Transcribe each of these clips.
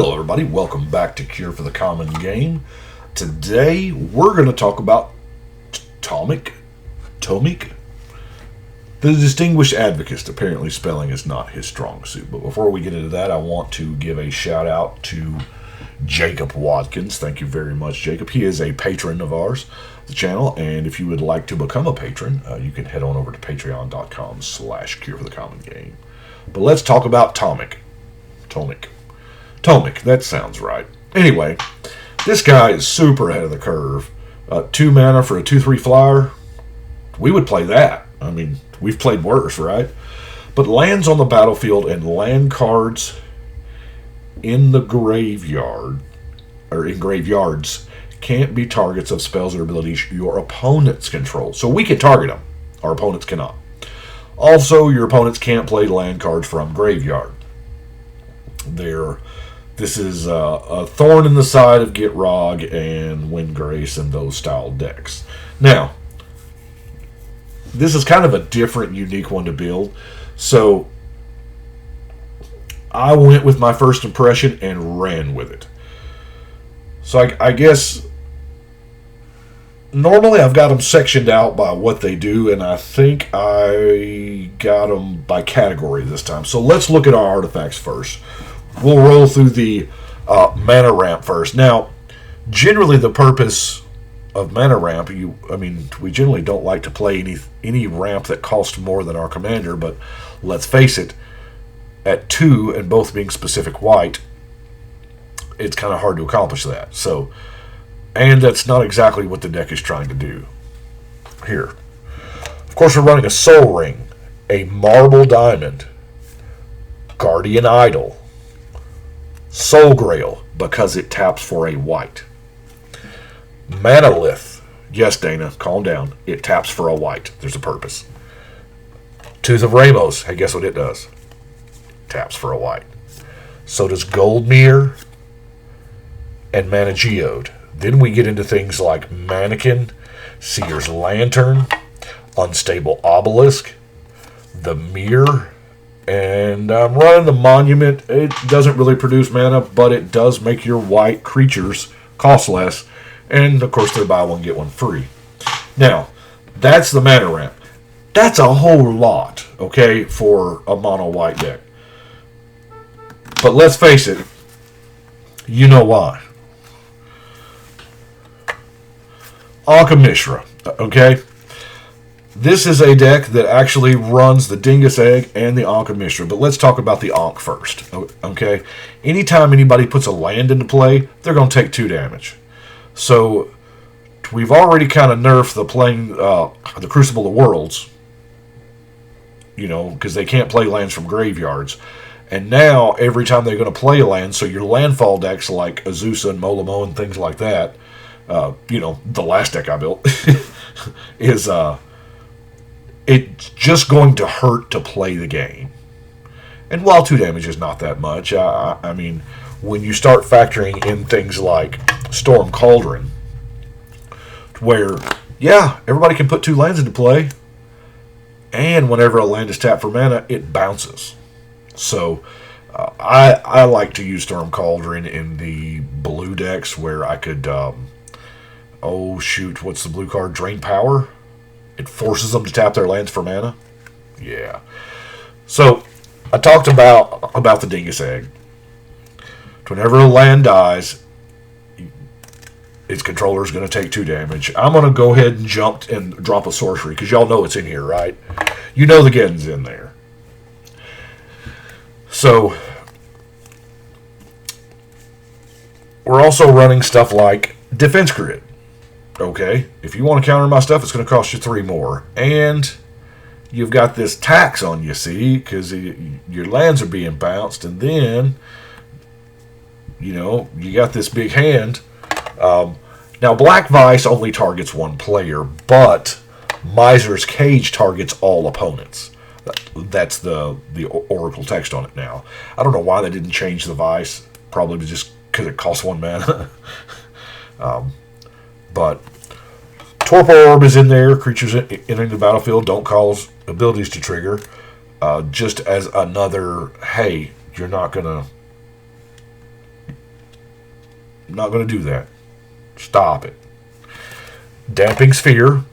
Hello everybody, welcome back to Cure for the Common Game. Today we're going to talk about Tomik. The Distinguished Advokist. Apparently spelling is not his strong suit. But before we get into that, I want to give a shout out to Jacob Watkins. Thank you very much, Jacob. He is a patron of ours, the channel, and if you would like to become a patron, you can head on over to patreon.com/Cure for the Common Game. But let's talk about Tomik, that sounds right. Anyway, this guy is super ahead of the curve. 2 mana for a 2/3 flyer. We would play that. I mean, we've played worse, right? But lands on the battlefield and land cards in the graveyard, or in graveyards, can't be targets of spells or abilities your opponents control. So we can target them. Our opponents cannot. Also, your opponents can't play land cards from graveyard. This is a thorn in the side of Gitrog and Windgrace and those style decks. Now, this is kind of a different, unique one to build. So, I went with my first impression and ran with it. So, I guess, normally I've got them sectioned out by what they do, and I think I got them by category this time. So, let's look at our artifacts first. We'll roll through the mana ramp first. Now, generally the purpose of mana ramp, we generally don't like to play any ramp that costs more than our commander, but let's face it, at 2 and both being specific white, it's kind of hard to accomplish that. So, and that's not exactly what the deck is trying to do. Here. Of course, we're running a Soul Ring, a Marble Diamond, Guardian Idol, Soul Grail, because it taps for a white. Manalith. Yes, Dana, calm down. It taps for a white. There's a purpose. Tooth of Ramos. Hey, guess what it does? Taps for a white. So does Goldmere and Mana Geode. Then we get into things like Mannequin, Seer's Lantern, Unstable Obelisk, the Mirror, and I'm running the Monument. It doesn't really produce mana, but it does make your white creatures cost less. And, of course, they buy one, get one free. Now, that's the mana ramp. That's a whole lot, okay, for a mono white deck. But let's face it, you know why. Anka Mishra, okay? This is a deck that actually runs the Dingus Egg and the Anka Mishra. But let's talk about the Ankh first, okay? Anytime anybody puts a land into play, they're going to take 2 damage. So, we've already kind of nerfed the Crucible of Worlds, because they can't play lands from graveyards. And now, every time they're going to play a land, so your landfall decks like Azusa and Molimo and things like that, the last deck I built, is... it's just going to hurt to play the game. And while 2 damage is not that much, I mean, when you start factoring in things like Storm Cauldron, where, yeah, everybody can put 2 lands into play, and whenever a land is tapped for mana, it bounces. So, I like to use Storm Cauldron in the blue decks where I could, what's the blue card? Drain Power? It forces them to tap their lands for mana. Yeah. So, I talked about the Dingus Egg. Whenever a land dies, its controller is going to take 2 damage. I'm going to go ahead and jump and drop a sorcery, because y'all know it's in here, right? You know the Geddon's in there. So, we're also running stuff like Defense Grid. Okay, if you want to counter my stuff, it's going to cost you 3 more. And you've got this tax on you, see, because your lands are being bounced. And then, you got this big hand. Now, Black Vice only targets 1 player, but Miser's Cage targets all opponents. That's the Oracle text on it now. I don't know why they didn't change the Vice. Probably just because it costs 1 mana. But Torpor Orb is in there. Creatures entering the battlefield don't cause abilities to trigger. Just as another, hey, you're not going to I'm not going to do that. Stop it. Damping Sphere.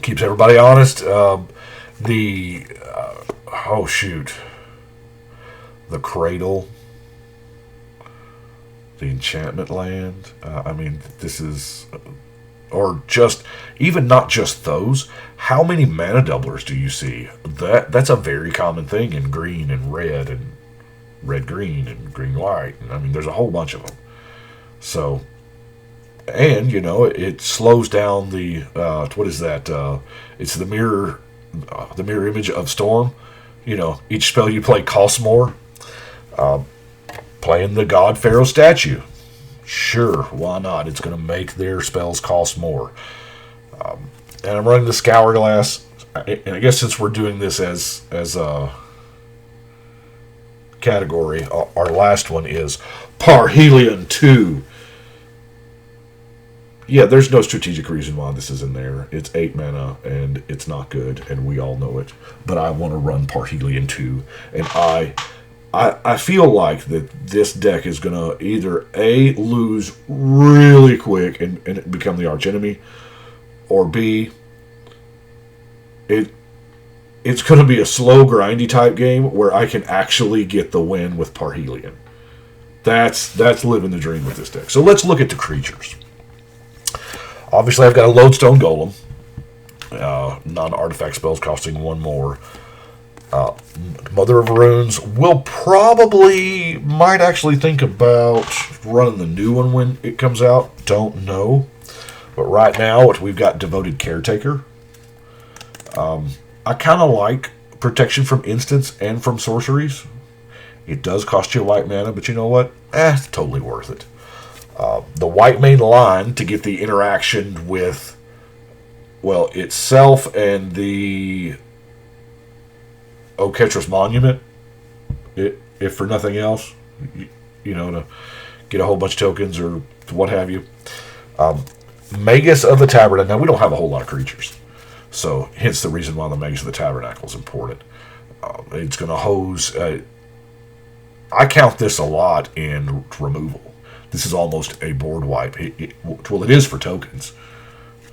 Keeps everybody honest. Oh, shoot. The Cradle. The Enchantment Land. This is... Or just... Even not just those. How many mana doublers do you see? That's a very common thing in green and red-green and green-white. There's a whole bunch of them. So... And, it slows down the, what is that? It's the mirror image of Storm. Each spell you play costs more. Playing the God Pharaoh statue. Sure, why not? It's going to make their spells cost more. And I'm running the Scourglass. And I guess since we're doing this as a category, our last one is Parhelion 2. Yeah, there's no strategic reason why this is in there. It's 8 mana, and it's not good, and we all know it. But I want to run Parhelion 2, and I feel like that this deck is going to either A, lose really quick and become the archenemy, or B, it's going to be a slow, grindy type game where I can actually get the win with Parhelion. That's living the dream with this deck. So let's look at the creatures. Obviously, I've got a Lodestone Golem. Non-artifact spells costing 1 more. Mother of Runes. Might actually think about running the new one when it comes out. Don't know. But right now, we've got Devoted Caretaker. I kind of like protection from instants and from sorceries. It does cost you white mana, but you know what? It's totally worth it. The white main line to get the interaction with, itself and the Oketra's Monument, if for nothing else, to get a whole bunch of tokens or what have you. Magus of the Tabernacle. Now, we don't have a whole lot of creatures, so hence the reason why the Magus of the Tabernacle is important. It's going to hose... I count this a lot in removal. This is almost a board wipe. It is for tokens.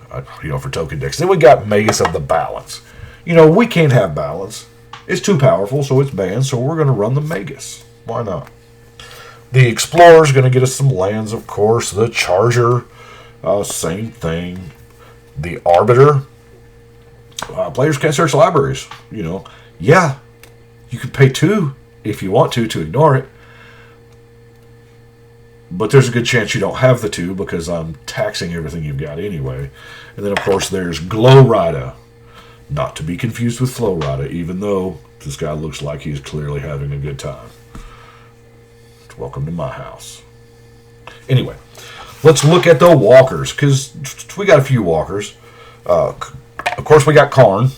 For token decks. Then we got Magus of the Balance. We can't have Balance. It's too powerful, so it's banned, so we're going to run the Magus. Why not? The Explorer's going to get us some lands, of course. The Charger, same thing. The Arbiter. Players can't search libraries. Yeah, you can pay 2 if you want to ignore it. But there's a good chance you don't have the 2 because I'm taxing everything you've got anyway. And then, of course, there's Glow Rider. Not to be confused with Flow Rider, even though this guy looks like he's clearly having a good time. Welcome to my house. Anyway, let's look at the walkers, because we got a few walkers. Of course, we got Karn.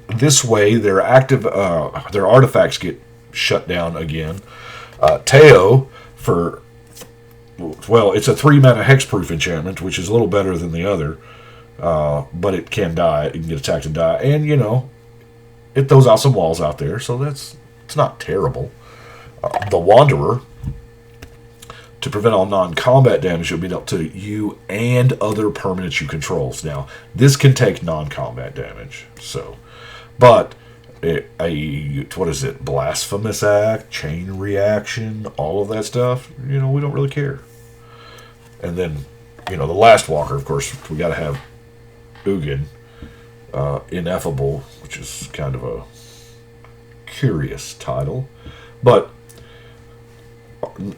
This way, their artifacts get shut down again. Teo... it's a 3-mana hexproof enchantment, which is a little better than the other, but it can die. It can get attacked and die, and it throws out some walls out there, so it's not terrible. The Wanderer, to prevent all non-combat damage, will be dealt to you and other permanents you control. Now, this can take non-combat damage, but. What is it? Blasphemous Act, Chain Reaction, all of that stuff. We don't really care. And then, the last walker, of course, we got to have Ugin, Ineffable, which is kind of a curious title. But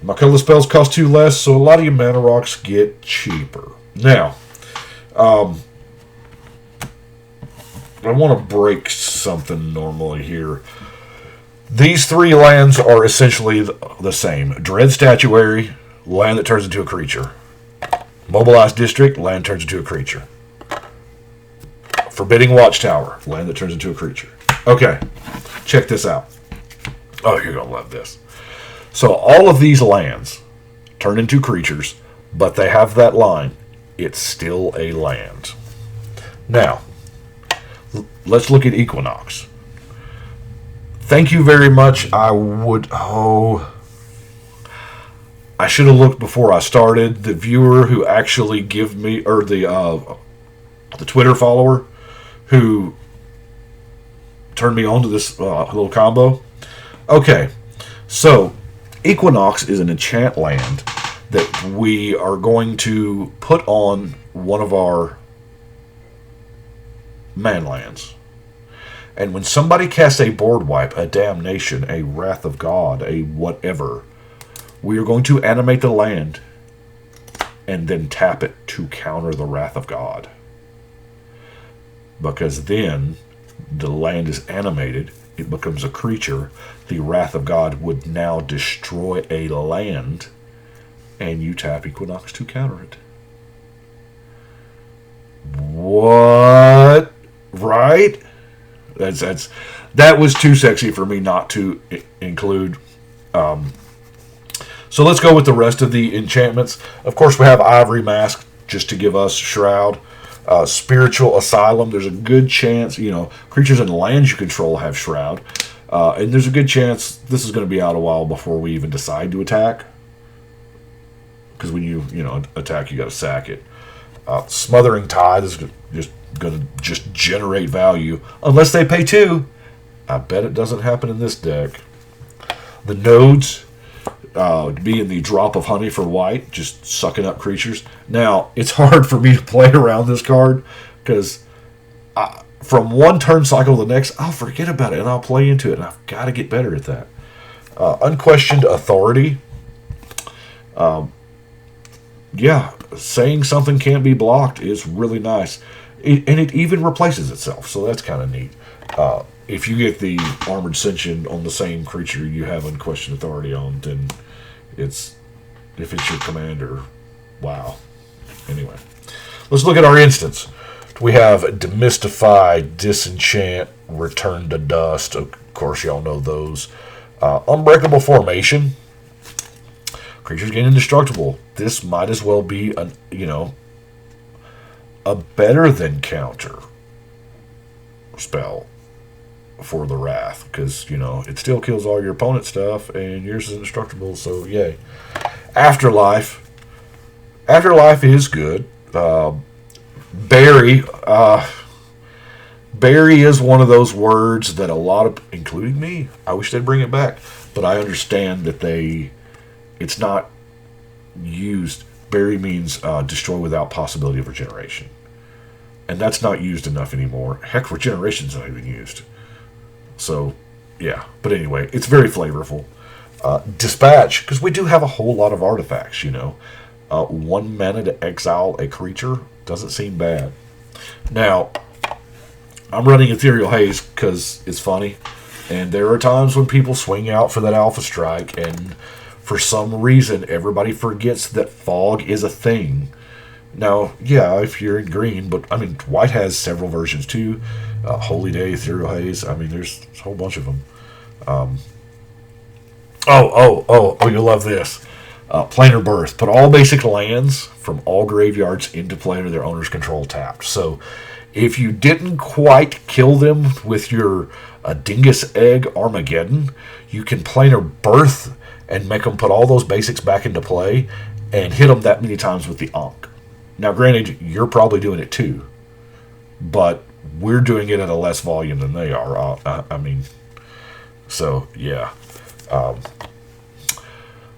my colorless spells cost 2 less, so a lot of your mana rocks get cheaper. Now, I want to break something normally here. These 3 lands are essentially the same. Dread Statuary, land that turns into a creature. Mobilized District, land turns into a creature. Forbidding Watchtower, land that turns into a creature. Okay, check this out. Oh, you're going to love this. So all of these lands turn into creatures, but they have that line. It's still a land. Now, let's look at Equinox. Thank you very much. I should have looked before I started. The viewer who actually give me, or the Twitter follower who turned me on to this little combo. Okay, so Equinox is an enchant land that we are going to put on one of our manlands. And when somebody casts a board wipe, a damnation, a wrath of God, a whatever, we are going to animate the land and then tap it to counter the wrath of God. Because then the land is animated, it becomes a creature. The wrath of God would now destroy a land, and you tap Equinox to counter it. What? Right? That was too sexy for me not to include. So let's go with the rest of the enchantments. Of course, we have Ivory Mask just to give us Shroud. Spiritual Asylum, there's a good chance, creatures and lands you control have Shroud. And there's a good chance this is going to be out a while before we even decide to attack. Because when you attack, you got to sack it. Smothering Tide is just going to generate value. Unless they pay 2. I bet it doesn't happen in this deck. The Nodes, being the drop of honey for white, just sucking up creatures. Now, it's hard for me to play around this card because from one turn cycle to the next, I'll forget about it and I'll play into it, and I've got to get better at that. Unquestioned Authority. Yeah, saying something can't be blocked is really nice. And it even replaces itself, so that's kind of neat. If you get the Armored Ascension on the same creature you have Unquestioned Authority on, then if it's your commander, wow. Anyway, let's look at our instance. We have Demystify, Disenchant, Return to Dust. Of course, y'all know those. Unbreakable Formation. Creatures gain indestructible. This might as well be a better than counter spell for the Wrath, because it still kills all your opponent's stuff and yours is indestructible, so yay. Afterlife is good. Bury is one of those words that a lot of, including me, I wish they'd bring it back, but I understand that it's not used. Bury means destroy without possibility of regeneration, and that's not used enough anymore. Heck, regeneration's not even used. So, yeah. But anyway, it's very flavorful. Dispatch, because we do have a whole lot of artifacts, 1 mana to exile a creature doesn't seem bad. Now, I'm running Ethereal Haze because it's funny, and there are times when people swing out for that Alpha Strike, and for some reason, everybody forgets that fog is a thing. Now, yeah, if you're in green, but, white has several versions too. Holy Day, Ethereal Haze, there's a whole bunch of them. You'll love this. Planar Birth. Put all basic lands from all graveyards into play under their owner's control tapped. So, if you didn't quite kill them with your Dingus Egg Armageddon, you can Planar Birth and make them put all those basics back into play and hit them that many times with the Ankh. Now, granted, you're probably doing it too, but we're doing it at a less volume than they are. So, yeah.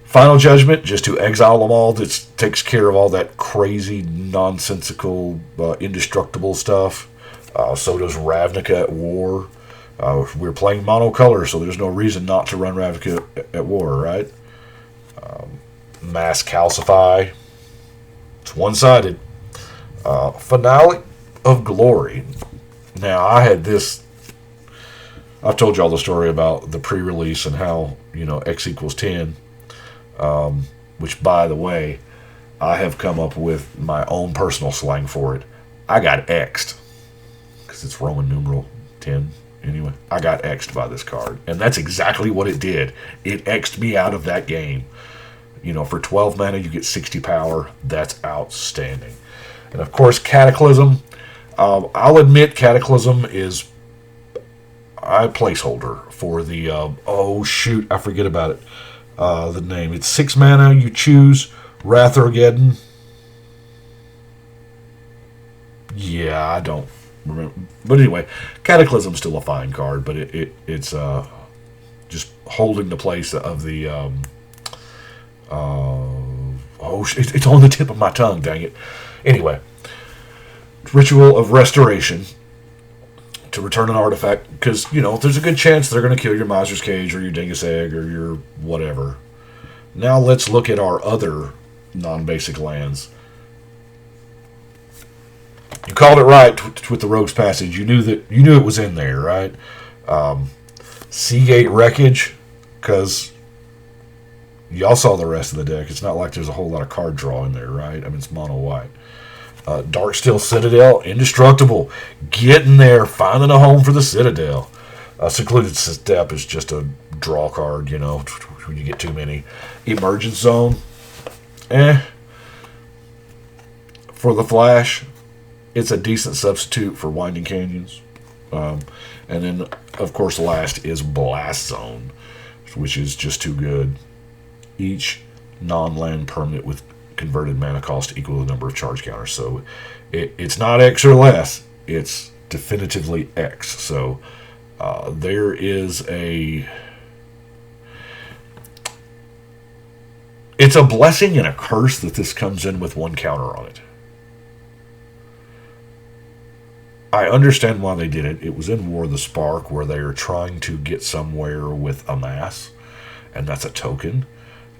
Final Judgment, just to exile them all. This takes care of all that crazy, nonsensical, indestructible stuff. So does Ravnica at War. We're playing monocolor, so there's no reason not to run Ravnica at War, right? Mass Calcify. It's one-sided. Finale of Glory. Now, I've told y'all the story about the pre-release and how, X equals 10. Which, by the way, I have come up with my own personal slang for it. I got X'd. Because it's Roman numeral 10. Anyway, I got X'd by this card. And that's exactly what it did. It X'd me out of that game. For 12 mana, you get 60 power. That's outstanding. And, of course, Cataclysm. I'll admit Cataclysm is a placeholder for the... I forget about it. the name. It's 6 mana. You choose Wrath-Armageddon. Yeah, I don't remember. But anyway, Cataclysm's still a fine card, but it's just holding the place of the... it's on the tip of my tongue, dang it. Anyway, Ritual of Restoration. To return an artifact, because, there's a good chance they're going to kill your Miser's Cage or your Dingus Egg or your whatever. Now let's look at our other non-basic lands. You called it right with the Rogue's Passage. You knew it was in there, right? Seagate Wreckage, because y'all saw the rest of the deck. It's not like there's a whole lot of card draw in there, right? I mean, it's mono white. Darksteel Citadel, Indestructible, getting there, finding a home for the Citadel. Secluded Step is just a draw card, when you get too many. Emergence Zone, For the Flash, it's a decent substitute for Winding Canyons. And then, of course, last is Blast Zone, which is just too good. Each non-land permanent with converted mana cost equal to the number of charge counters. So it's not X or less. It's definitively X. So there is a... It's a blessing and a curse that this comes in with one counter on it. I understand why they did it. It was in War of the Spark, where they are trying to get somewhere with Amass, and that's a token.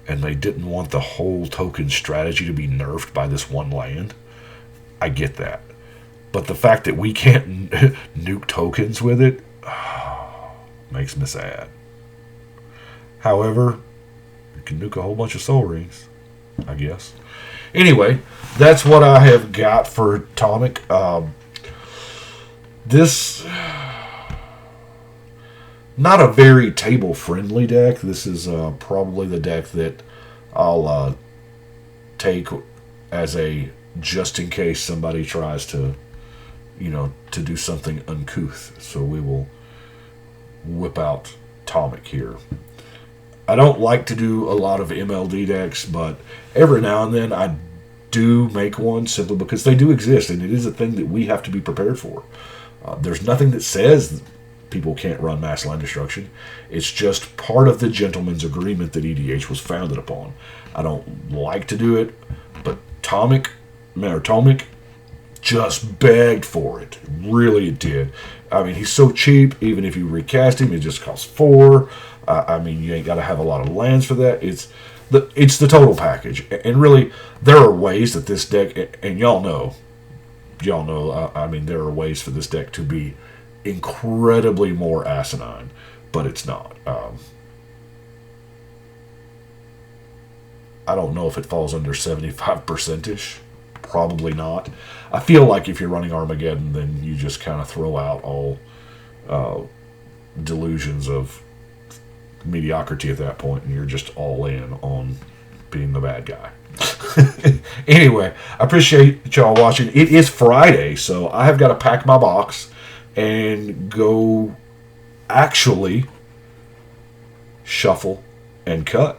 And they didn't want the whole token strategy to be nerfed by this one land. I get that. But the fact that we can't nuke tokens with it makes me sad. However, you can nuke a whole bunch of Soul Rings, I guess. Anyway, that's what I have got for Tomik. This... Not a very table-friendly deck. This is probably the deck that I'll take as a just in case somebody tries to, to do something uncouth. So we will whip out Tomik here. I don't like to do a lot of MLD decks, but every now and then I do make one simply because they do exist, and it is a thing that we have to be prepared for. There's nothing that says people can't run mass land destruction. It's just part of the gentleman's agreement that EDH was founded upon. I don't like to do it, but Tomik just begged for it. Really, it did. I mean, he's so cheap. Even if you recast him, it just costs 4. I mean, you ain't got to have a lot of lands for that. It's the total package. And really, there are ways that this deck, and y'all know, I mean, there are ways for this deck to be incredibly more asinine, but it's not. I don't know if it falls under 75%ish. Probably not. I feel like if you're running Armageddon, then you just kind of throw out all delusions of mediocrity at that point, and you're just all in on being the bad guy. Anyway, I appreciate y'all watching. It is Friday, so I have got to pack my box and go actually shuffle and cut.